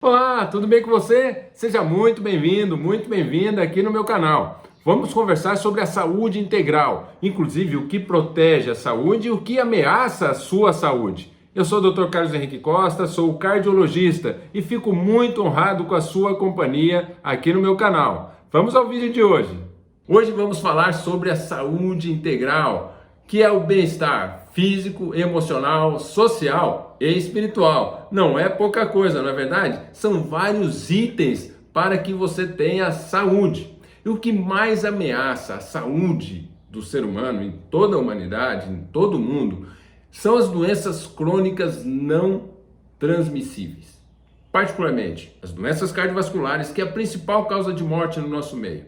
Olá, tudo bem com você? Seja muito bem-vindo, muito bem-vinda aqui no meu canal. Vamos conversar sobre a saúde integral, inclusive o que protege a saúde e o que ameaça a sua saúde. Eu sou o Dr. Carlos Henrique Costa, sou cardiologista e fico muito honrado com a sua companhia aqui no meu canal. Vamos ao vídeo de hoje. Hoje vamos falar sobre a saúde integral, que é o bem-estar físico, emocional, social e espiritual. Não é pouca coisa, não é verdade? São vários itens para que você tenha saúde. E o que mais ameaça a saúde do ser humano em toda a humanidade, em todo o mundo, são as doenças crônicas não transmissíveis. Particularmente as doenças cardiovasculares, que é a principal causa de morte no nosso meio,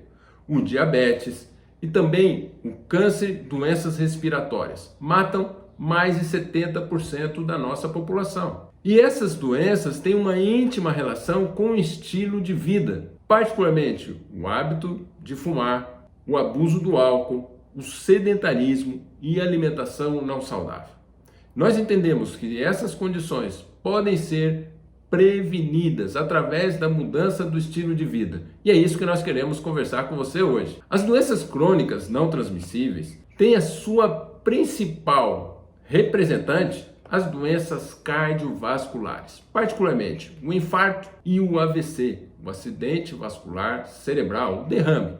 o diabetes e também o câncer e doenças respiratórias. Matam mais de 70% da nossa população. E essas doenças têm uma íntima relação com o estilo de vida, particularmente o hábito de fumar, o abuso do álcool, o sedentarismo e a alimentação não saudável. Nós entendemos que essas condições podem ser prevenidas através da mudança do estilo de vida. E é isso que nós queremos conversar com você hoje. As doenças crônicas não transmissíveis têm a sua principal representante as doenças cardiovasculares, particularmente o infarto e o AVC, o acidente vascular cerebral, o derrame.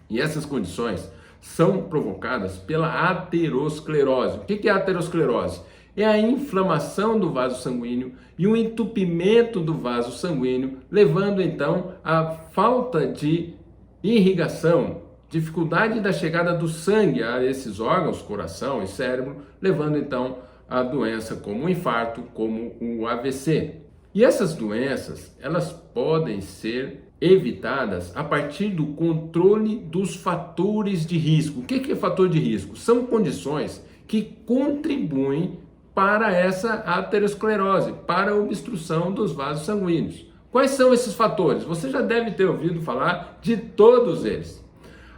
E essas condições são provocadas pela aterosclerose. O que é a aterosclerose? É a inflamação do vaso sanguíneo e o entupimento do vaso sanguíneo, levando então à falta de irrigação, dificuldade da chegada do sangue a esses órgãos, coração e cérebro, levando então a doença como o infarto, como o AVC. E essas doenças, elas podem ser evitadas a partir do controle dos fatores de risco. O que é fator de risco? São condições que contribuem para essa aterosclerose, para a obstrução dos vasos sanguíneos. Quais são esses fatores? Você já deve ter ouvido falar de todos eles.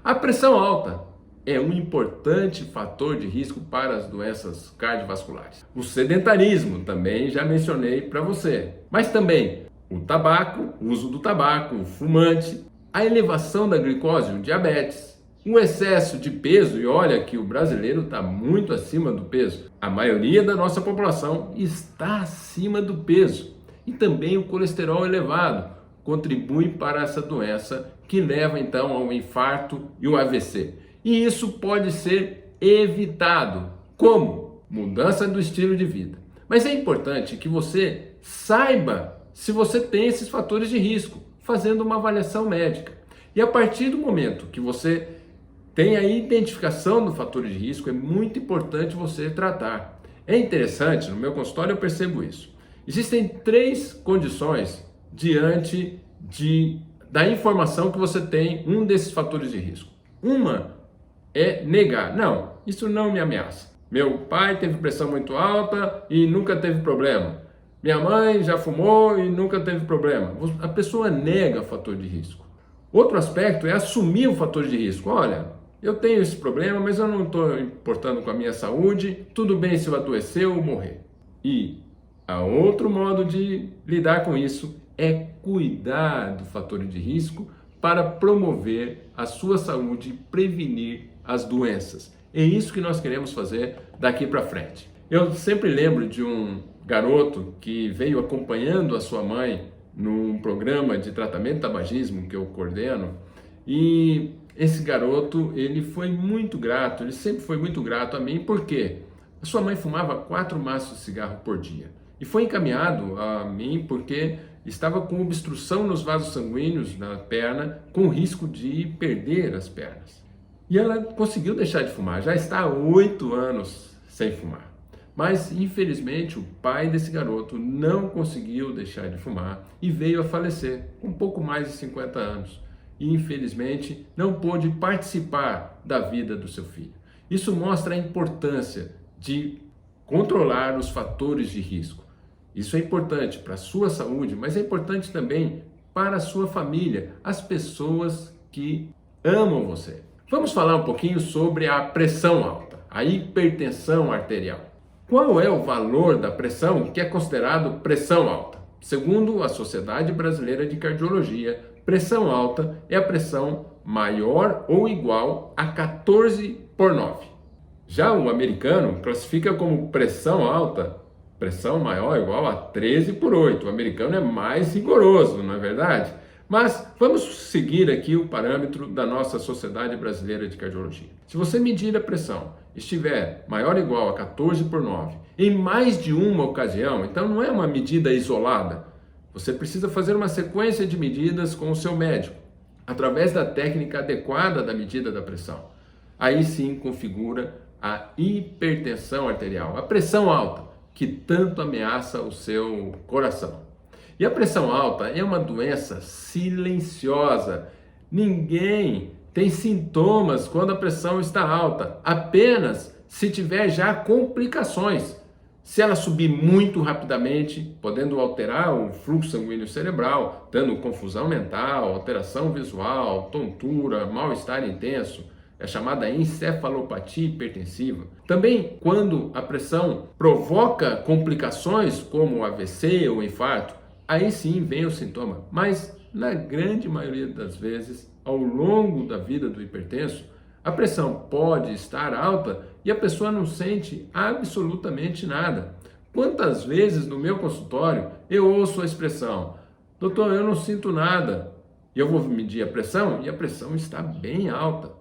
A pressão alta é um importante fator de risco para as doenças cardiovasculares. O sedentarismo também já mencionei para você. Mas também o tabaco, o uso do tabaco, o fumante, a elevação da glicose, o diabetes, o excesso de peso, e olha que o brasileiro está muito acima do peso. A maioria da nossa população está acima do peso. E também o colesterol elevado contribui para essa doença que leva então ao infarto e o AVC. E isso pode ser evitado. Como? Mudança do estilo de vida. Mas é importante que você saiba se você tem esses fatores de risco, fazendo uma avaliação médica. E a partir do momento que você tem a identificação do fator de risco, é muito importante você tratar. É interessante, no meu consultório eu percebo isso. Existem 3 condições diante da informação que você tem um desses fatores de risco. Uma é negar. Não, isso não me ameaça. Meu pai teve pressão muito alta e nunca teve problema. Minha mãe já fumou e nunca teve problema. A pessoa nega o fator de risco. Outro aspecto é assumir o fator de risco. Olha, eu tenho esse problema, mas eu não estou importando com a minha saúde. Tudo bem se eu adoecer ou morrer. E a outro modo de lidar com isso é cuidar do fator de risco para promover a sua saúde e prevenir as doenças. É isso que nós queremos fazer daqui para frente. Eu sempre lembro de um garoto que veio acompanhando a sua mãe num programa de tratamento de tabagismo que eu coordeno, e esse garoto, ele foi muito grato, ele sempre foi muito grato a mim, porque a sua mãe fumava 4 maços de cigarro por dia. E foi encaminhado a mim porque estava com obstrução nos vasos sanguíneos na perna, com risco de perder as pernas. E ela conseguiu deixar de fumar, já está há 8 anos sem fumar. Mas, infelizmente, o pai desse garoto não conseguiu deixar de fumar e veio a falecer com pouco mais de 50 anos. E, infelizmente, não pôde participar da vida do seu filho. Isso mostra a importância de controlar os fatores de risco. Isso é importante para a sua saúde, mas é importante também para a sua família, as pessoas que amam você. Vamos falar um pouquinho sobre a pressão alta, a hipertensão arterial. Qual é o valor da pressão que é considerado pressão alta? Segundo a Sociedade Brasileira de Cardiologia, pressão alta é a pressão maior ou igual a 14/9. Já o americano classifica como pressão alta, pressão maior ou igual a 13/8. O americano é mais rigoroso, não é verdade? Mas vamos seguir aqui o parâmetro da nossa Sociedade Brasileira de Cardiologia. Se você medir a pressão estiver maior ou igual a 14/9 em mais de uma ocasião, então não é uma medida isolada. Você precisa fazer uma sequência de medidas com o seu médico, através da técnica adequada da medida da pressão. Aí sim configura a hipertensão arterial, a pressão alta, que tanto ameaça o seu coração. E a pressão alta é uma doença silenciosa. Ninguém tem sintomas quando a pressão está alta, apenas se tiver já complicações. Se ela subir muito rapidamente, podendo alterar o fluxo sanguíneo cerebral, dando confusão mental, alteração visual, tontura, mal-estar intenso, é chamada encefalopatia hipertensiva. Também quando a pressão provoca complicações como AVC ou infarto, aí sim vem o sintoma. Mas na grande maioria das vezes, ao longo da vida do hipertenso, a pressão pode estar alta e a pessoa não sente absolutamente nada. Quantas vezes no meu consultório eu ouço a expressão: doutor, eu não sinto nada. E eu vou medir a pressão e a pressão está bem alta.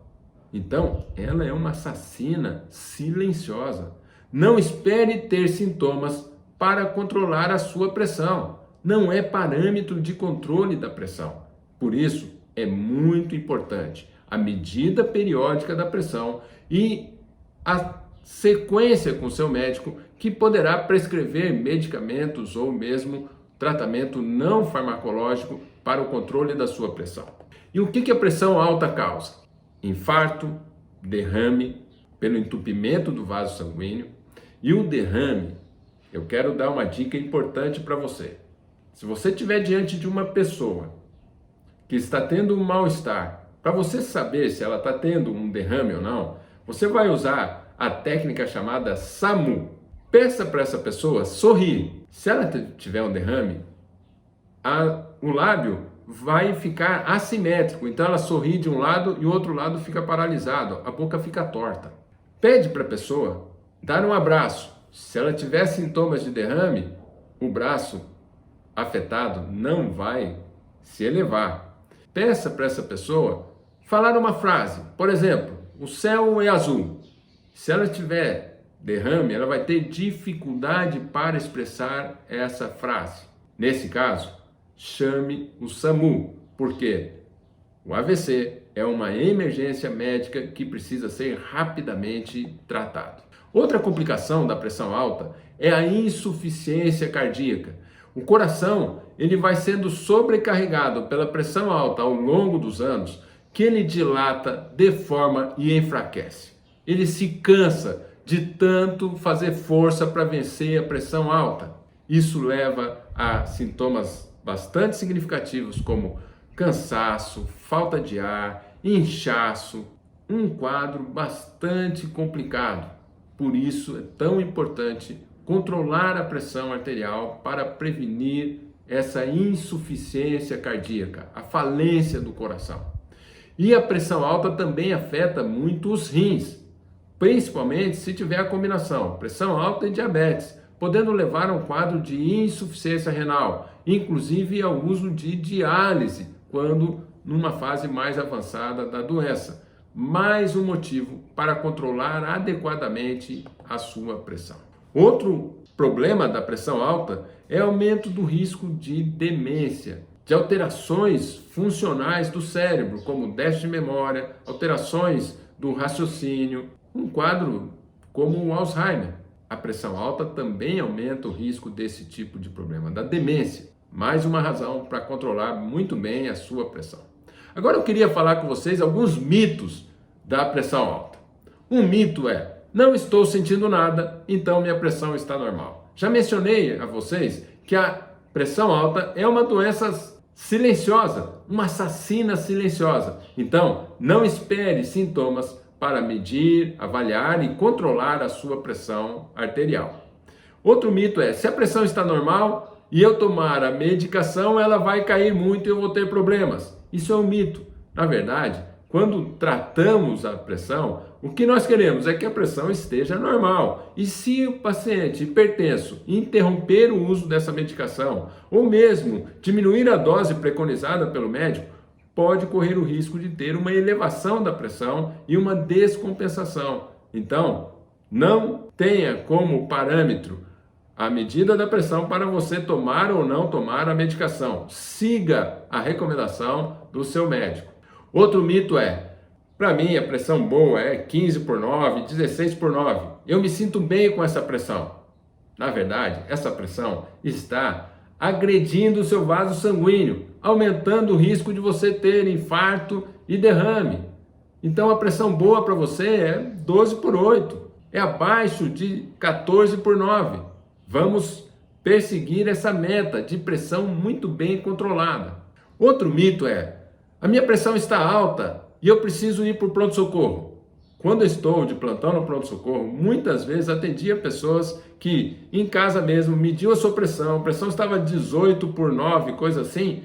Então, ela é uma assassina silenciosa. Não espere ter sintomas para controlar a sua pressão. Não é parâmetro de controle da pressão. Por isso, é muito importante a medida periódica da pressão e a sequência com seu médico, que poderá prescrever medicamentos ou mesmo tratamento não farmacológico para o controle da sua pressão. E o que a pressão alta causa? Infarto, derrame, pelo entupimento do vaso sanguíneo. E o derrame, eu quero dar uma dica importante para você. Se você estiver diante de uma pessoa que está tendo um mal-estar, para você saber se ela está tendo um derrame ou não, você vai usar a técnica chamada SAMU. Peça para essa pessoa sorrir. Se ela tiver um derrame, o lábio vai ficar assimétrico. Então ela sorri de um lado e o outro lado fica paralisado, a boca fica torta. Pede para a pessoa dar um abraço. Se ela tiver sintomas de derrame, o braço afetado não vai se elevar. Peça para essa pessoa falar uma frase. Por exemplo, o céu é azul. Se ela tiver derrame, ela vai ter dificuldade para expressar essa frase. Nesse caso, chame o SAMU, porque o AVC é uma emergência médica que precisa ser rapidamente tratado. Outra complicação da pressão alta é a insuficiência cardíaca. O coração ele vai sendo sobrecarregado pela pressão alta ao longo dos anos, que ele dilata, deforma e enfraquece. Ele se cansa de tanto fazer força para vencer a pressão alta. Isso leva a sintomas bastante significativos como cansaço, falta de ar, inchaço, um quadro bastante complicado. Por isso é tão importante controlar a pressão arterial para prevenir essa insuficiência cardíaca, a falência do coração. E a pressão alta também afeta muito os rins, principalmente se tiver a combinação pressão alta e diabetes, podendo levar a um quadro de insuficiência renal, inclusive ao uso de diálise, quando numa fase mais avançada da doença. Mais um motivo para controlar adequadamente a sua pressão. Outro problema da pressão alta é o aumento do risco de demência, de alterações funcionais do cérebro, como déficit de memória, alterações do raciocínio, um quadro como o Alzheimer. A pressão alta também aumenta o risco desse tipo de problema, da demência. Mais uma razão para controlar muito bem a sua pressão. Agora eu queria falar com vocês alguns mitos da pressão alta. Um mito é: não estou sentindo nada, então minha pressão está normal. Já mencionei a vocês que a pressão alta é uma doença silenciosa, uma assassina silenciosa. Então, não espere sintomas para medir, avaliar e controlar a sua pressão arterial. Outro mito é: se a pressão está normal e eu tomar a medicação, ela vai cair muito e eu vou ter problemas. Isso é um mito. Na verdade, quando tratamos a pressão, o que nós queremos é que a pressão esteja normal. E se o paciente hipertenso interromper o uso dessa medicação, ou mesmo diminuir a dose preconizada pelo médico, pode correr o risco de ter uma elevação da pressão e uma descompensação. Então, não tenha como parâmetro a medida da pressão para você tomar ou não tomar a medicação. Siga a recomendação do seu médico. Outro mito é, para mim a pressão boa é 15/9, 16/9. Eu me sinto bem com essa pressão. Na verdade, essa pressão está agredindo o seu vaso sanguíneo, aumentando o risco de você ter infarto e derrame. Então a pressão boa para você é 12/8, é abaixo de 14/9. Vamos perseguir essa meta de pressão muito bem controlada. Outro mito é, a minha pressão está alta e eu preciso ir para o pronto-socorro. Quando eu estou de plantão no pronto-socorro, muitas vezes atendia pessoas que em casa mesmo mediu a pressão estava 18/9, coisa assim,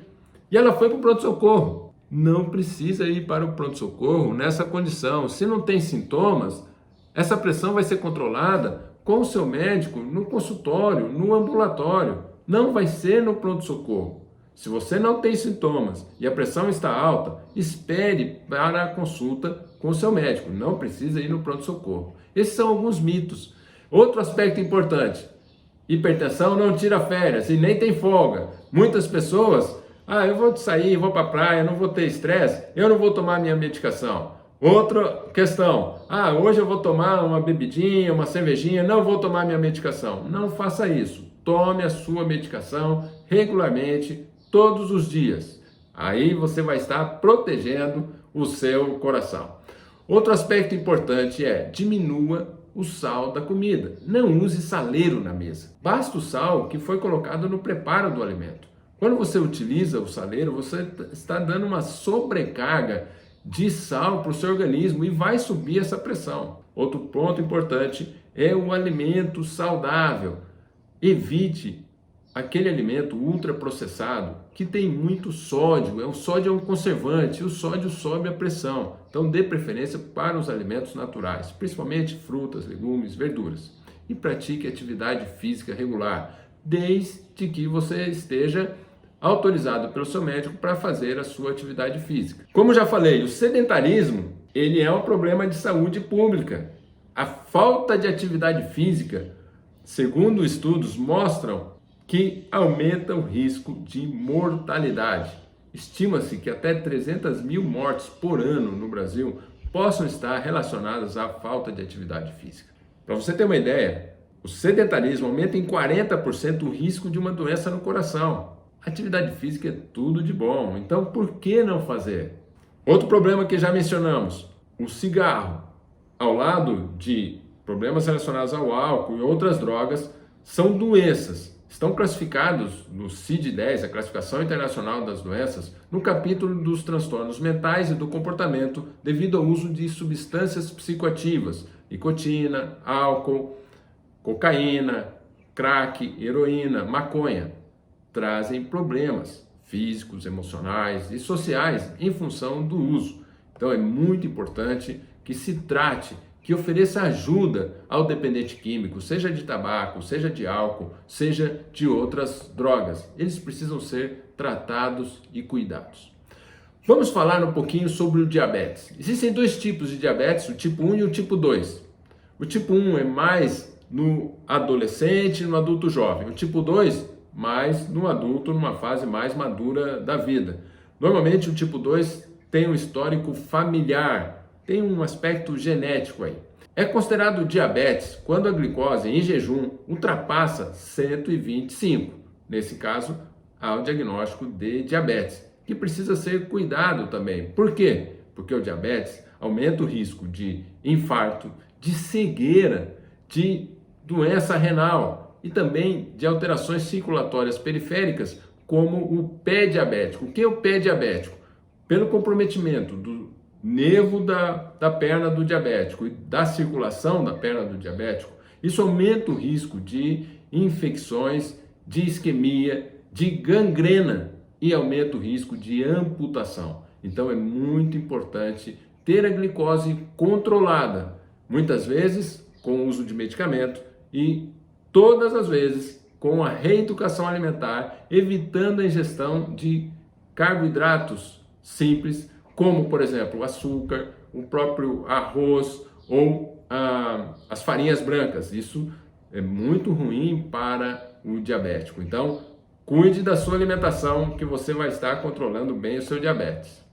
e ela foi para o pronto-socorro. Não precisa ir para o pronto-socorro nessa condição. Se não tem sintomas, essa pressão vai ser controlada com o seu médico no consultório, no ambulatório. Não vai ser no pronto-socorro. Se você não tem sintomas e a pressão está alta, espere para a consulta com o seu médico. Não precisa ir no pronto-socorro. Esses são alguns mitos. Outro aspecto importante, hipertensão não tira férias e nem tem folga. Muitas pessoas, eu vou sair, vou para a praia, não vou ter estresse, eu não vou tomar minha medicação. Outra questão, hoje eu vou tomar uma bebidinha, uma cervejinha, não vou tomar minha medicação. Não faça isso. Tome a sua medicação regularmente, todos os dias. Aí você vai estar protegendo o seu coração. Outro aspecto importante é diminua o sal da comida. Não use saleiro na mesa. Basta o sal que foi colocado no preparo do alimento. Quando você utiliza o saleiro, você está dando uma sobrecarga de sal para o seu organismo e vai subir essa pressão. Outro ponto importante é o alimento saudável. Evite aquele alimento ultraprocessado que tem muito sódio. O sódio é um conservante e o sódio sobe a pressão. Então dê preferência para os alimentos naturais, principalmente frutas, legumes, verduras. E pratique atividade física regular, desde que você esteja autorizado pelo seu médico para fazer a sua atividade física. Como já falei, o sedentarismo, ele é um problema de saúde pública. A falta de atividade física, segundo estudos, mostram que aumenta o risco de mortalidade. Estima-se que até 300 mil mortes por ano no Brasil possam estar relacionadas à falta de atividade física. Para você ter uma ideia, o sedentarismo aumenta em 40% o risco de uma doença no coração. Atividade física é tudo de bom, então por que não fazer? Outro problema que já mencionamos, o cigarro, ao lado de problemas relacionados ao álcool e outras drogas, são doenças. Estão classificados no CID-10, a Classificação Internacional das Doenças, no capítulo dos transtornos mentais e do comportamento devido ao uso de substâncias psicoativas, nicotina, álcool, cocaína, crack, heroína, maconha. Trazem problemas físicos, emocionais e sociais em função do uso. Então é muito importante que se trate, que ofereça ajuda ao dependente químico, seja de tabaco, seja de álcool, seja de outras drogas. Eles precisam ser tratados e cuidados. Vamos falar um pouquinho sobre o diabetes. Existem dois tipos de diabetes, o tipo 1 e o tipo 2. O tipo 1 é mais no adolescente e no adulto jovem. O tipo 2 mais no adulto, numa fase mais madura da vida. Normalmente o tipo 2 tem um histórico familiar, tem um aspecto genético aí. É considerado diabetes quando a glicose em jejum ultrapassa 125. Nesse caso, há o diagnóstico de diabetes, que precisa ser cuidado também. Por quê? Porque o diabetes aumenta o risco de infarto, de cegueira, de doença renal e também de alterações circulatórias periféricas, como o pé diabético. O que é o pé diabético? Pelo comprometimento do nervo da perna do diabético e da circulação da perna do diabético, isso aumenta o risco de infecções, de isquemia, de gangrena e aumenta o risco de amputação. Então é muito importante ter a glicose controlada, muitas vezes com o uso de medicamento e todas as vezes com a reeducação alimentar, evitando a ingestão de carboidratos simples, como por exemplo o açúcar, o próprio arroz ou as farinhas brancas. Isso é muito ruim para o diabético. Então, cuide da sua alimentação que você vai estar controlando bem o seu diabetes.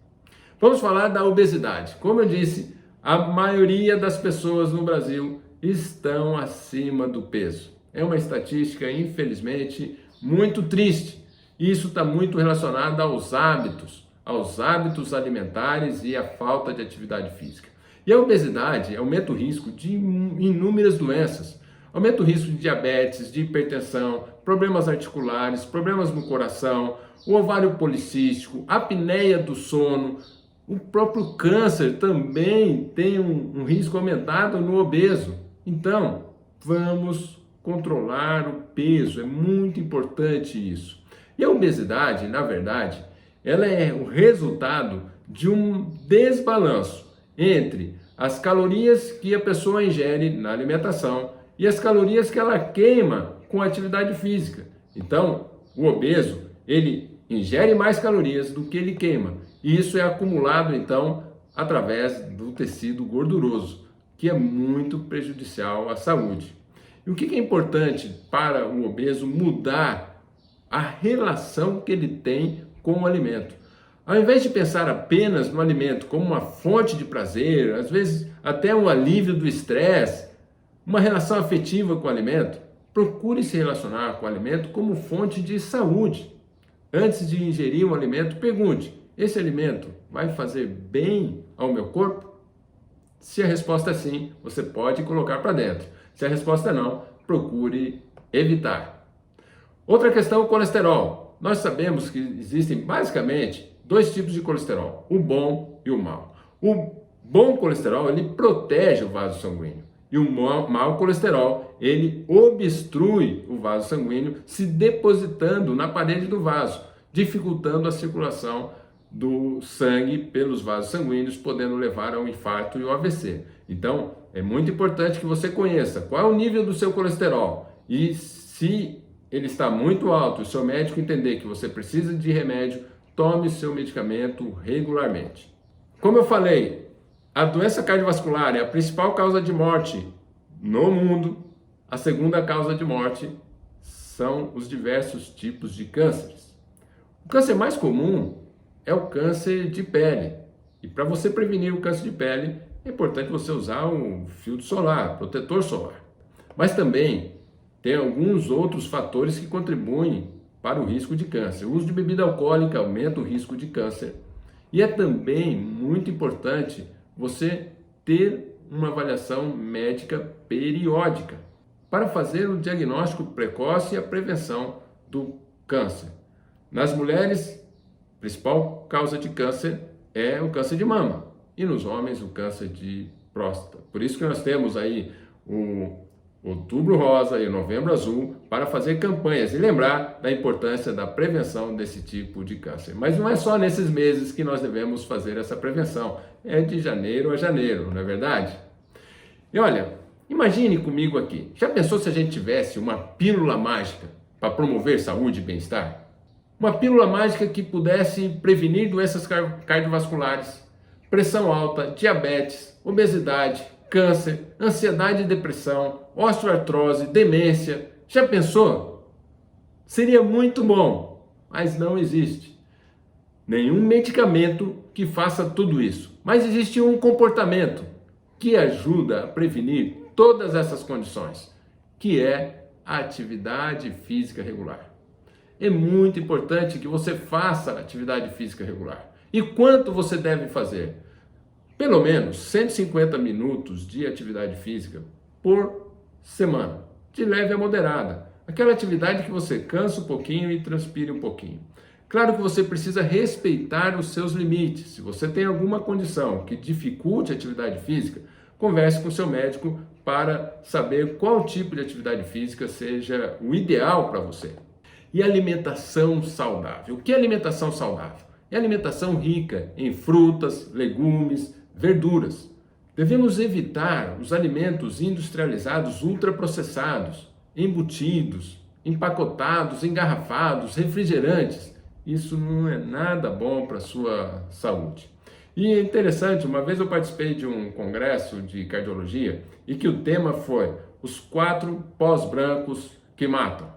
Vamos falar da obesidade. Como eu disse, a maioria das pessoas no Brasil estão acima do peso. É uma estatística, infelizmente, muito triste. Isso está muito relacionado aos hábitos alimentares e à falta de atividade física. E a obesidade aumenta o risco de inúmeras doenças. Aumenta o risco de diabetes, de hipertensão, problemas articulares, problemas no coração, o ovário policístico, apneia do sono. O próprio câncer também tem um risco aumentado no obeso. Então, vamos controlar o peso, é muito importante isso. E a obesidade, na verdade, ela é o resultado de um desbalanço entre as calorias que a pessoa ingere na alimentação e as calorias que ela queima com a atividade física. Então, o obeso, ele ingere mais calorias do que ele queima. E isso é acumulado, então, através do tecido gorduroso, que é muito prejudicial à saúde. E o que é importante para o obeso mudar a relação que ele tem com o alimento? Ao invés de pensar apenas no alimento como uma fonte de prazer, às vezes até um alívio do estresse, uma relação afetiva com o alimento, procure se relacionar com o alimento como fonte de saúde. Antes de ingerir um alimento, pergunte: esse alimento vai fazer bem ao meu corpo? Se a resposta é sim, você pode colocar para dentro. Se a resposta é não, procure evitar. Outra questão, o colesterol. Nós sabemos que existem basicamente dois tipos de colesterol, o bom e o mau. O bom colesterol, ele protege o vaso sanguíneo. E o mau colesterol, ele obstrui o vaso sanguíneo, se depositando na parede do vaso, dificultando a circulação do sangue pelos vasos sanguíneos, podendo levar ao infarto e ao AVC. Então, é muito importante que você conheça qual é o nível do seu colesterol e se ele está muito alto, o seu médico entender que você precisa de remédio, tome seu medicamento regularmente. Como eu falei, a doença cardiovascular é a principal causa de morte no mundo. A segunda causa de morte são os diversos tipos de cânceres. O câncer mais comum é o câncer de pele. E para você prevenir o câncer de pele, é importante você usar um filtro solar, protetor solar. Mas também tem alguns outros fatores que contribuem para o risco de câncer. O uso de bebida alcoólica aumenta o risco de câncer. E é também muito importante você ter uma avaliação médica periódica para fazer o diagnóstico precoce e a prevenção do câncer. Nas mulheres, a principal causa de câncer é o câncer de mama e nos homens o câncer de próstata. Por isso que nós temos aí o Outubro Rosa e o Novembro Azul para fazer campanhas e lembrar da importância da prevenção desse tipo de câncer. Mas não é só nesses meses que nós devemos fazer essa prevenção, é de janeiro a janeiro, não é verdade? E olha, imagine comigo aqui, já pensou se a gente tivesse uma pílula mágica para promover saúde e bem-estar? Uma pílula mágica que pudesse prevenir doenças cardiovasculares, pressão alta, diabetes, obesidade, câncer, ansiedade e depressão, osteoartrose, demência. Já pensou? Seria muito bom, mas não existe nenhum medicamento que faça tudo isso. Mas existe um comportamento que ajuda a prevenir todas essas condições, que é a atividade física regular. É muito importante que você faça atividade física regular. E quanto você deve fazer? Pelo menos 150 minutos de atividade física por semana, de leve a moderada. Aquela atividade que você cansa um pouquinho e transpire um pouquinho. Claro que você precisa respeitar os seus limites. Se você tem alguma condição que dificulte a atividade física, converse com o seu médico para saber qual tipo de atividade física seja o ideal para você. e alimentação saudável. O que é alimentação saudável? É alimentação rica em frutas, legumes, verduras. Devemos evitar os alimentos industrializados ultraprocessados, embutidos, empacotados, engarrafados, refrigerantes. Isso não é nada bom para a sua saúde. E é interessante, uma vez eu participei de um congresso de cardiologia e que o tema foi os 4 pós brancos que matam: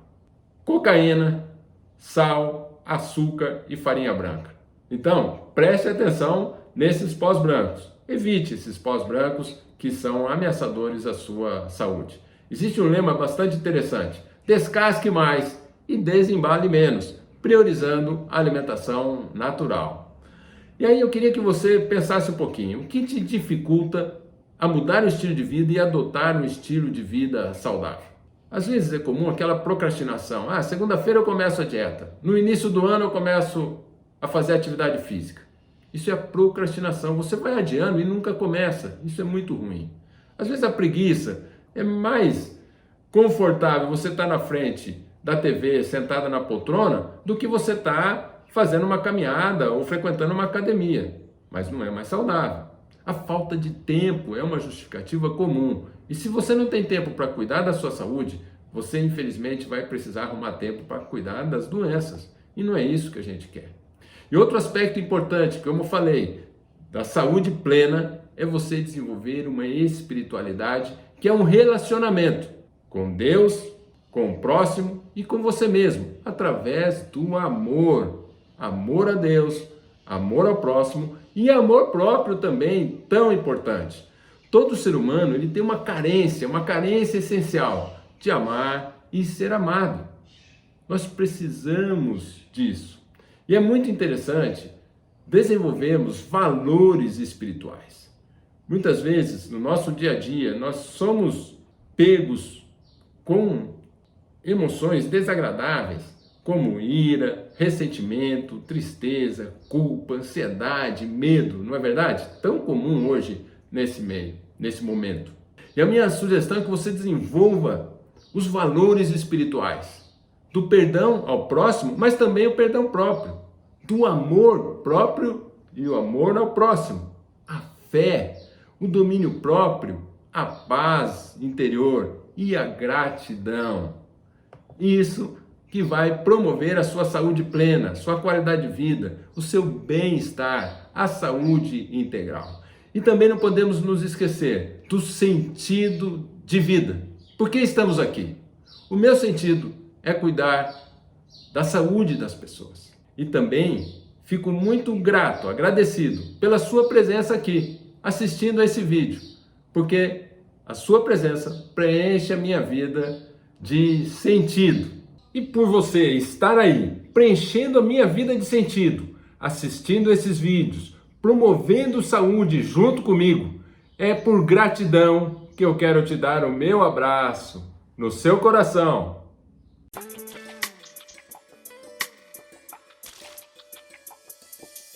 cocaína, sal, açúcar e farinha branca. Então, preste atenção nesses pós brancos. Evite esses pós brancos que são ameaçadores à sua saúde. Existe um lema bastante interessante: descasque mais e desembale menos, priorizando a alimentação natural. E aí eu queria que você pensasse um pouquinho: o que te dificulta a mudar o estilo de vida e adotar um estilo de vida saudável? Às vezes é comum aquela procrastinação. Segunda-feira eu começo a dieta. No início do ano eu começo a fazer atividade física. Isso é procrastinação. Você vai adiando e nunca começa. Isso é muito ruim. Às vezes a preguiça é mais confortável você estar na frente da TV, sentada na poltrona, do que você estar fazendo uma caminhada ou frequentando uma academia. Mas não é mais saudável. A falta de tempo é uma justificativa comum. E se você não tem tempo para cuidar da sua saúde, você infelizmente vai precisar arrumar tempo para cuidar das doenças. E não é isso que a gente quer. E outro aspecto importante, como eu falei, da saúde plena, é você desenvolver uma espiritualidade que é um relacionamento com Deus, com o próximo e com você mesmo, através do amor. Amor a Deus, amor ao próximo e amor próprio também, tão importante. Todo ser humano ele tem uma carência essencial de amar e ser amado. Nós precisamos disso. E é muito interessante desenvolvermos valores espirituais. Muitas vezes, no nosso dia a dia, nós somos pegos com emoções desagradáveis, como ira, ressentimento, tristeza, culpa, ansiedade, medo, não é verdade? Tão comum hoje nesse momento. E a minha sugestão é que você desenvolva os valores espirituais, do perdão ao próximo, mas também o perdão próprio, do amor próprio e o amor ao próximo, a fé, o domínio próprio, a paz interior e a gratidão. Isso que vai promover a sua saúde plena, sua qualidade de vida, o seu bem-estar, a saúde integral. E também não podemos nos esquecer do sentido de vida. Por que estamos aqui? O meu sentido é cuidar da saúde das pessoas. E também fico muito grato, agradecido pela sua presença aqui, assistindo a esse vídeo, porque a sua presença preenche a minha vida de sentido. E por você estar aí, preenchendo a minha vida de sentido, assistindo esses vídeos, promovendo saúde junto comigo, é por gratidão que eu quero te dar o meu abraço no seu coração.